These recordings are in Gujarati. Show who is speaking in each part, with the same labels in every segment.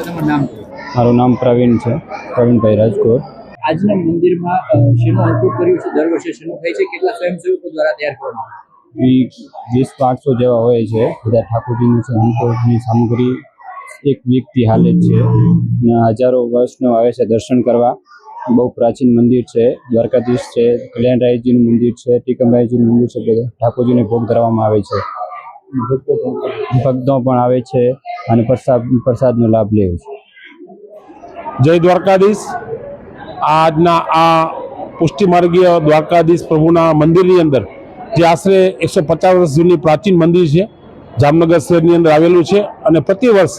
Speaker 1: પહેલા તમારું નામ કહો.
Speaker 2: મારું નામ પ્રવીણ છે, પ્રવીણભાઈ રાજકોટ.
Speaker 1: આજના મંદિરમાં શેનું અંકુટ કર્યું છે? દર વર્ષે શેનું થાય છે? કેટલા સ્વયંસેવકો દ્વારા તૈયાર કરવામાં આવે છે?
Speaker 2: 20-500 જેવા હોય છે. બધા ઠાકોરજીની છે અંકુટની સામગ્રી એક વીકથી હાલે જ છે અને હજારો વર્ષનો આવે છે દર્શન કરવા. બહુ પ્રાચીન મંદિર છે. દ્વારકાધીશ છે, કલ્યાણરાયજીનું મંદિર છે, ટીકમરાયજીનું મંદિર છે. બધા ઠાકોરજીને ભોગ ધરવામાં આવે છે. ભક્તો પણ આવે છે અને પ્રસાદનો લાભ લે છે.
Speaker 3: જય દ્વારકાધીશ. આજના આ પુષ્ટિમાર્ગીય દ્વારકાધીશ પ્રભુના મંદિરની અંદર જે આશરે 150 વર્ષ જૂની પ્રાચીન મંદિર છે, જામનગર શહેરની અંદર આવેલું છે અને પ્રતિ વર્ષ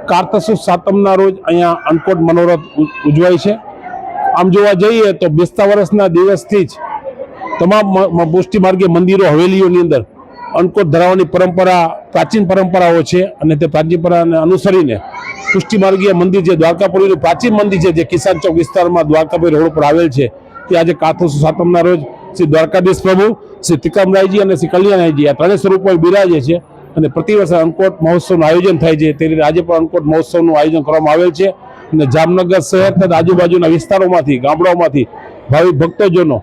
Speaker 3: કારતક સુદ સાતમના રોજ અહીંયા અન્નકૂટ મનોરથ ઉજવાય છે. આમ જોવા જઈએ તો બેસતા વર્ષના દિવસથી જ તમામ પુષ્ટિમાર્ગીય મંદિરો હવેલીઓની અંદર અન્નકૂટ ધરાવવાની પરંપરા પ્રાચીન પરંપરાઓ છે અને તે પ્રાચીન પરંપરાને અનુસરીને પુષ્ટિમાર્ગીય મંદિર જે દ્વારકાપુરીનું પ્રાચીન મંદિર છે, જે કિસાન ચોક વિસ્તારમાં દ્વારકાપુરી રોડ પર આવેલ છે, તે આજે કારતક સુદ સાતમના રોજ શ્રી દ્વારકાધીશ પ્રભુ, શ્રી તિકમરાયજી અને શ્રી કલ્યાણરાયજી આ ત્રણેય સ્વરૂપમાં બિરાજે છે અને પ્રતિ વર્ષે અન્નકૂટ મહોત્સવનું આયોજન થાય છે. તે રીતે આજે પણ અન્નકૂટ મહોત્સવનું આયોજન કરવામાં આવેલ છે અને જામનગર શહેર તથા આજુબાજુના વિસ્તારોમાંથી, ગામડાઓમાંથી ભાવિક ભક્તજનો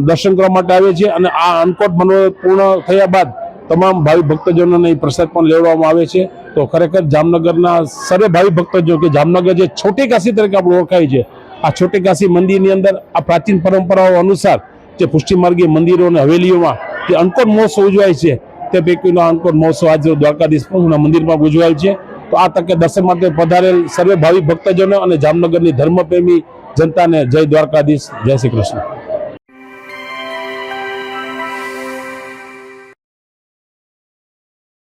Speaker 3: દર્શન કરવા માટે આવે છે અને આ અન્નકૂટ મનોરથ પૂર્ણ થયા બાદ તમામ ભાવિક ભક્તજનોને પ્રસાદ પણ લેવડાવવામાં આવે છે. તો ખરેખર જામનગરના સર્વે ભાવિક ભક્તજનો કે જામનગર જે છોટી કાશી તરીકે આપણે ઓળખાય છે, આ છોટી કાશી મંદિરની અંદર આ પ્રાચીન પરંપરાઓ અનુસાર જે પુષ્ટિમાર્ગીય મંદિરો અને હવેલીઓમાં જે અન્નકૂટ મહોત્સવ ઉજવાય છે, તે પૈકીનો અન્નકૂટ મહોત્સવ આજે દ્વારકાધીશ પ્રભુના મંદિરમાં ઉજવાય છે. તો આ તકે દર્શન માટે પધારેલ સર્વે ભાવિક ભક્તજનો અને જામનગરની ધર્મપ્રેમી જનતાને જય દ્વારકાધીશ, જય શ્રી કૃષ્ણ.